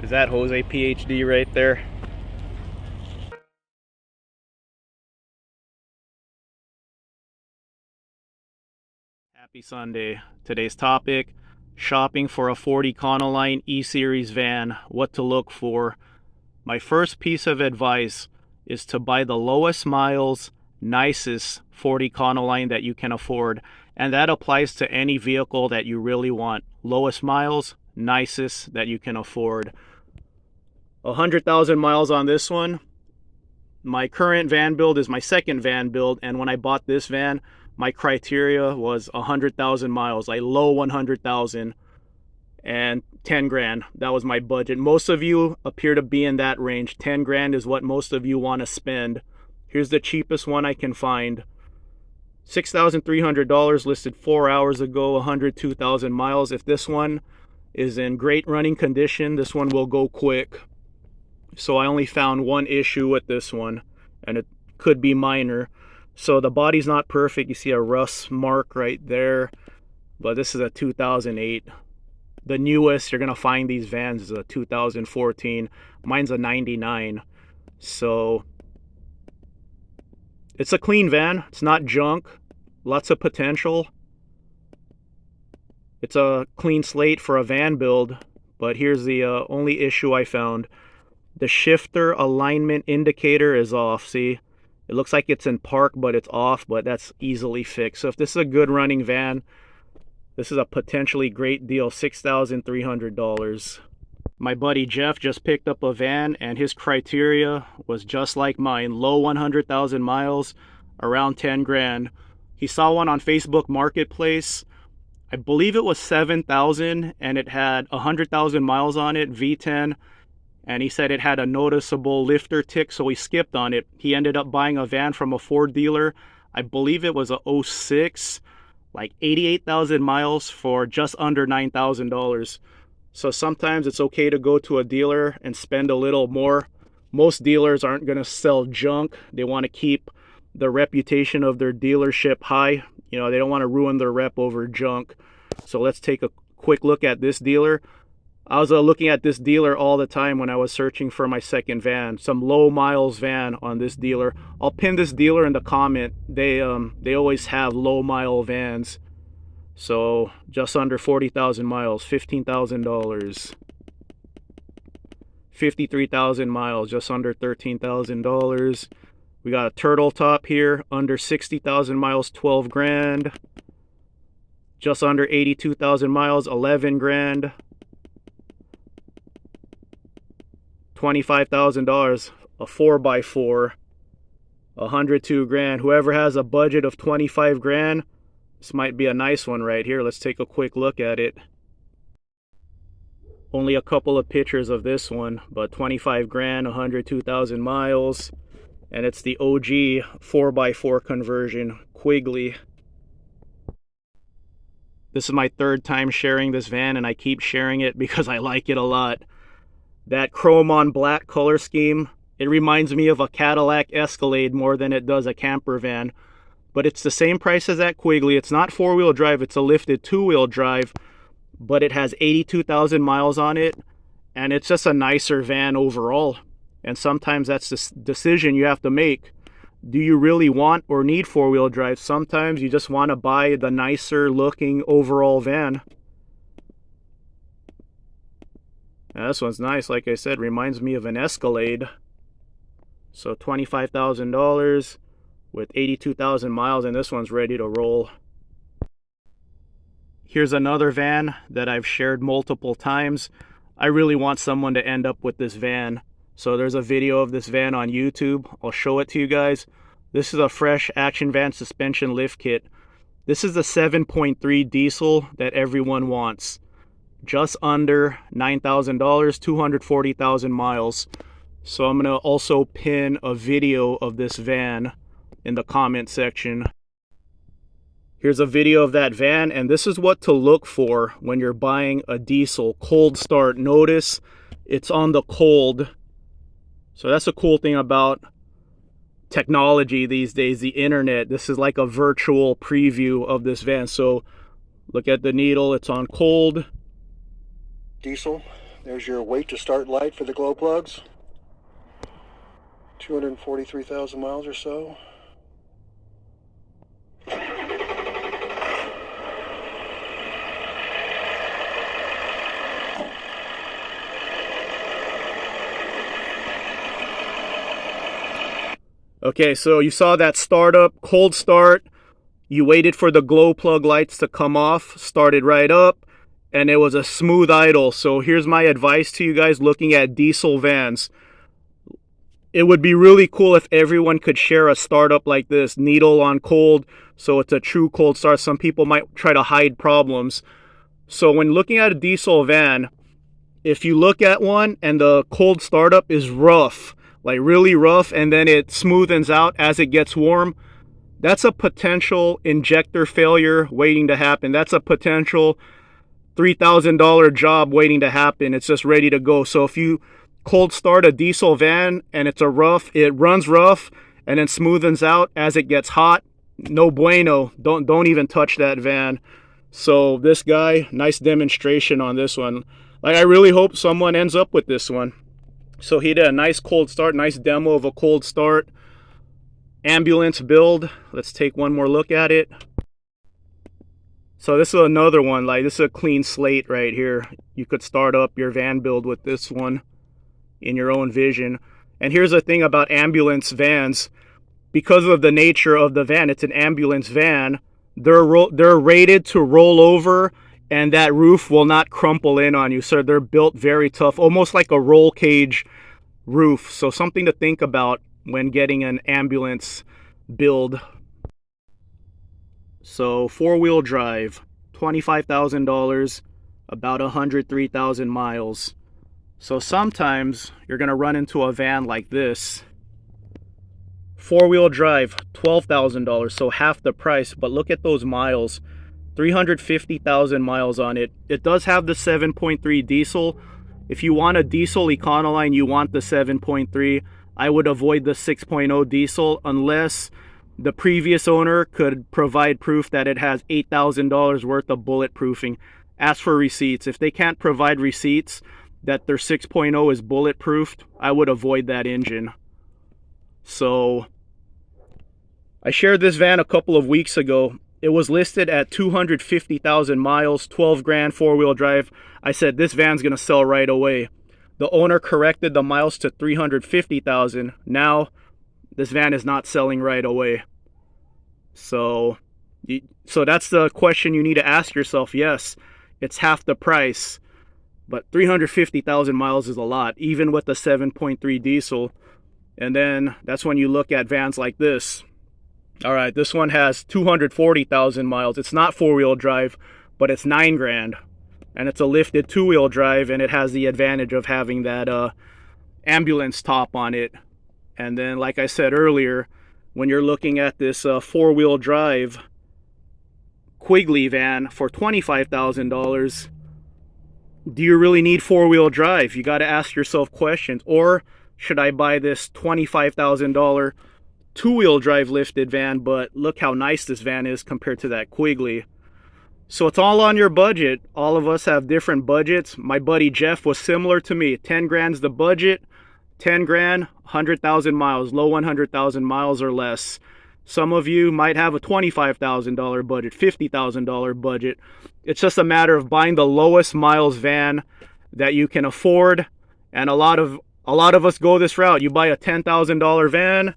Is that Jose PhD right there? Happy Sunday. Today's topic, shopping for a Ford Econoline E-Series van, what to look for. My first piece of advice is to buy the lowest miles, nicest Ford Econoline that you can afford. And that applies to any vehicle that you really want. Lowest miles, nicest that you can afford. 100,000 miles on this one. My current van build is my second van build, and when I bought this van, my criteria was 100,000 miles, like low 100,000 and 10 grand. That was my budget. Most of you appear to be in that range. 10 grand is what most of you want to spend. Here's the cheapest one I can find. $6,300, listed 4 hours ago, 102,000 miles. If this one is in great running condition, this one will go quick. So I only found one issue with this one, and it could be minor. So the body's not perfect. You see a rust mark right there, but this is a 2008. The newest you're gonna find these vans is a 2014. Mine's a 99. So it's a clean van. It's not junk. Lots of potential. It's a clean slate for a van build, but here's the only issue I found. The shifter alignment indicator is off. See, it looks like it's in park, but it's off, but that's easily fixed. So if this is a good running van, this is a potentially great deal. $6,300. My buddy Jeff just picked up a van, and his criteria was just like mine. Low 100,000 miles, around 10 grand. He saw one on Facebook Marketplace. I believe it was 7,000, and it had 100,000 miles on it, V10. And he said it had a noticeable lifter tick, so he skipped on it. He ended up buying a van from a Ford dealer. I believe it was a 06, like 88,000 miles for just under $9,000. So sometimes it's okay to go to a dealer and spend a little more. Most dealers aren't going to sell junk. They want to keep the reputation of their dealership high. You know, they don't want to ruin their rep over junk. So let's take a quick look at this dealer. I was looking at this dealer all the time when I was searching for my second van, some low miles van on this dealer. I'll pin this dealer in the comment. They always have low mile vans. So just under 40,000 miles, $15,000. 53,000 miles, just under $13,000. We got a turtle top here, under 60,000 miles, 12 grand. Just under 82,000 miles, 11 grand. $25,000, a 4x4, 102 grand. Whoever has a budget of 25 grand, this might be a nice one right here. Let's take a quick look at it. Only a couple of pictures of this one, but 25 grand, 102,000 miles, and it's the OG 4x4 conversion, Quigley. This is my third time sharing this van, and I keep sharing it because I like it a lot. That chrome on black color scheme, it reminds me of a Cadillac Escalade more than it does a camper van. But it's the same price as that Quigley. It's not four-wheel drive, it's a lifted two-wheel drive, but it has 82,000 miles on it, and it's just a nicer van overall. And sometimes that's the decision you have to make. Do you really want or need four-wheel drive? Sometimes you just want to buy the nicer looking overall van. Now, this one's nice. Like I said, reminds me of an Escalade. So $25,000 with 82,000 miles, and this one's ready to roll. Here's another van that I've shared multiple times. I really want someone to end up with this van. So there's a video of this van on YouTube. I'll show it to you guys. This is a fresh Action Van suspension lift kit. This is the 7.3 diesel that everyone wants. Just under $9,000, 240,000 miles. So I'm going to also pin a video of this van in the comment section. Here's a video of that van, and this is what to look for when you're buying a diesel. Cold start. Notice it's on the cold. So that's a cool thing about technology these days, the internet. This is like a virtual preview of this van. So look at the needle, it's on cold. Diesel, There's your wait to start light for the glow plugs. 243,000 miles or so. Okay, so you saw that startup, cold start. You waited for the glow plug lights to come off, started right up, and it was a smooth idle. So here's my advice to you guys looking at diesel vans. It would be really cool if everyone could share a startup like this, needle on cold, so it's a true cold start. Some people might try to hide problems. So when looking at a diesel van, if you look at one and the cold startup is rough, like really rough, and then it smoothens out as it gets warm, that's a potential injector failure waiting to happen. That's a potential $3,000 job waiting to happen. It's just ready to go. So if you cold start a diesel van and it runs rough and then smoothens out as it gets hot, no bueno. Don't even touch that van. So this guy, nice demonstration on this one. Like, I really hope someone ends up with this one. So he did a nice cold start, nice demo of a cold start ambulance build. Let's take one more look at it. So this is another one, like this is a clean slate right here. You could start up your van build with this one in your own vision. And here's the thing about ambulance vans. Because of the nature of the van, it's an ambulance van, they're rated to roll over and that roof will not crumple in on you. So they're built very tough, almost like a roll cage roof. So something to think about when getting an ambulance build. So 4-wheel drive, $25,000, about 103,000 miles. So sometimes you're gonna run into a van like this. 4-wheel drive, $12,000, so half the price, but look at those miles. 350,000 miles on it. It does have the 7.3 diesel. If you want a diesel Econoline, you want the 7.3. I would avoid the 6.0 diesel unless the previous owner could provide proof that it has $8,000 worth of bulletproofing. Ask for receipts. If they can't provide receipts that their 6.0 is bulletproofed, I would avoid that engine. So I shared this van a couple of weeks ago. It was listed at 250,000 miles, 12 grand, 4-wheel drive. I said, this van's gonna sell right away. The owner corrected the miles to 350,000. Now, this van is not selling right away. So that's the question you need to ask yourself. Yes, it's half the price, but 350,000 miles is a lot, even with the 7.3 diesel. And then that's when you look at vans like this. All right, this one has 240,000 miles. It's not 4-wheel drive, but it's 9 grand. And it's a lifted 2-wheel drive, and it has the advantage of having that ambulance top on it. And then, like I said earlier, when you're looking at this 4-wheel drive Quigley van for $25,000, do you really need 4-wheel drive? You got to ask yourself questions. Or should I buy this $25,000 2-wheel drive lifted van, but look how nice this van is compared to that Quigley. So it's all on your budget. All of us have different budgets. My buddy Jeff was similar to me. 10 grand's the budget. 10 grand, 100,000 miles, low 100,000 miles or less. Some of you might have a $25,000 budget, $50,000 budget. It's just a matter of buying the lowest miles van that you can afford. And a lot of us go this route. You buy a $10,000 van,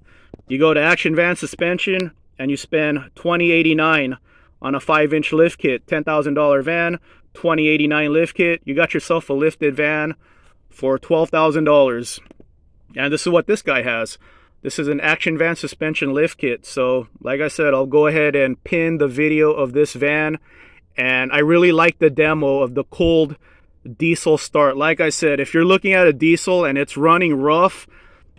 you go to Action Van Suspension, and you spend $20.89 on a 5-inch lift kit. $10,000 van, $20.89 lift kit. You got yourself a lifted van for $12,000. And this is what this guy has. This is an Action Van Suspension lift kit. So, like I said, I'll go ahead and pin the video of this van. And I really like the demo of the cold diesel start. Like I said, if you're looking at a diesel and it's running rough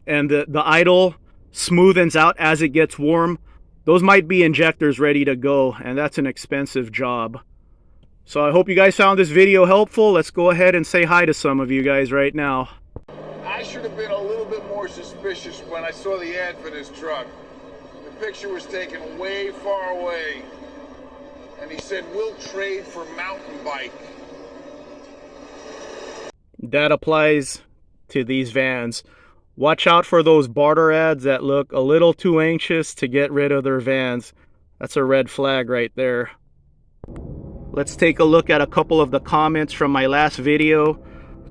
and the idle smoothens out as it gets warm, those might be injectors ready to go, and that's an expensive job. So I hope you guys found this video helpful. Let's go ahead and say hi to some of you guys right now. I should have been a little bit more suspicious when I saw the ad for this truck. The picture was taken way far away, and he said, "We'll trade for mountain bike." that applies to these vans. Watch out for those barter ads that look a little too anxious to get rid of their vans. That's a red flag right there. Let's take a look at a couple of the comments from my last video.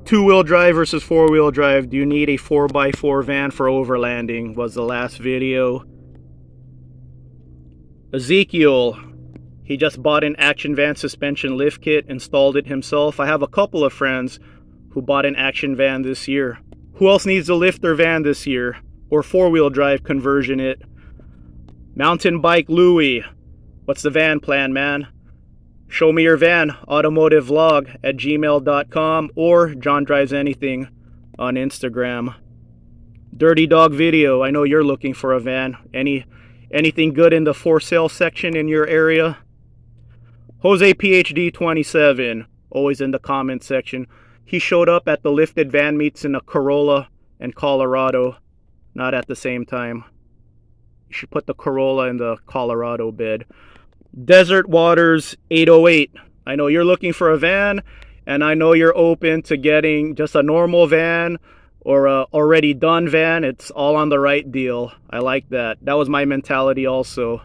Two-wheel drive versus four-wheel drive. Do you need a 4x4 van for overlanding? Was the last video. Ezekiel, he just bought an Action Van suspension lift kit, installed it himself. I have a couple of friends who bought an Action Van this year. Who else needs to lift their van this year? Or four-wheel drive conversion it? Mountain Bike Louie, what's the van plan, man? Show me your van, automotivevlog@gmail.com or John Drives Anything on Instagram. Dirty Dog Video, I know you're looking for a van. Anything good in the for sale section in your area? Jose PhD 27, always in the comment section. He showed up at the lifted van meets in a Corolla in Colorado, not at the same time. You should put the Corolla in the Colorado bed. Desert Waters 808, I know you're looking for a van, and I know you're open to getting just a normal van or a already done van. It's all on the right deal. I like that. That was my mentality also.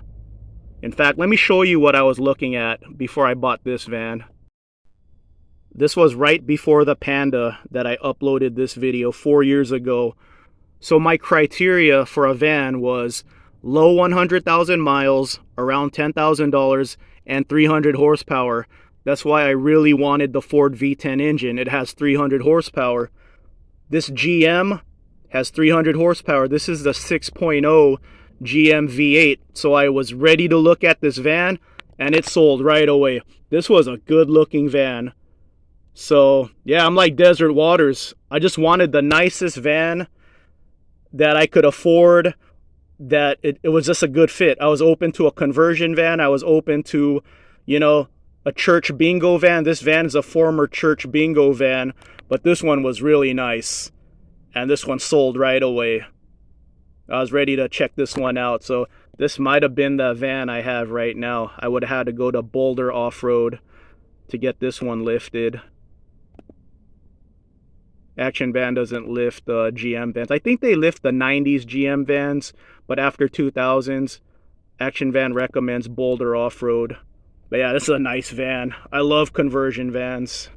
In fact, let me show you what I was looking at before I bought this van. This was right before the Panda that I uploaded this video 4 years ago. So my criteria for a van was low 100,000 miles, around $10,000, and 300 horsepower. That's why I really wanted the Ford V10 engine. It has 300 horsepower. This GM has 300 horsepower. This is the 6.0 GM V8. So I was ready to look at this van, and it sold right away. This was a good looking van. So yeah, I'm like Desert Waters. I just wanted the nicest van that I could afford, that it was just a good fit. I was open to a conversion van. I was open to, a church bingo van. This van is a former church bingo van, but this one was really nice. And this one sold right away. I was ready to check this one out. So this might have been the van I have right now. I would have had to go to Boulder off-road to get this one lifted. Action Van doesn't lift GM vans. I think they lift the 90s GM vans, but after 2000s, Action Van recommends Boulder off-road. But yeah, this is a nice van. I love conversion vans.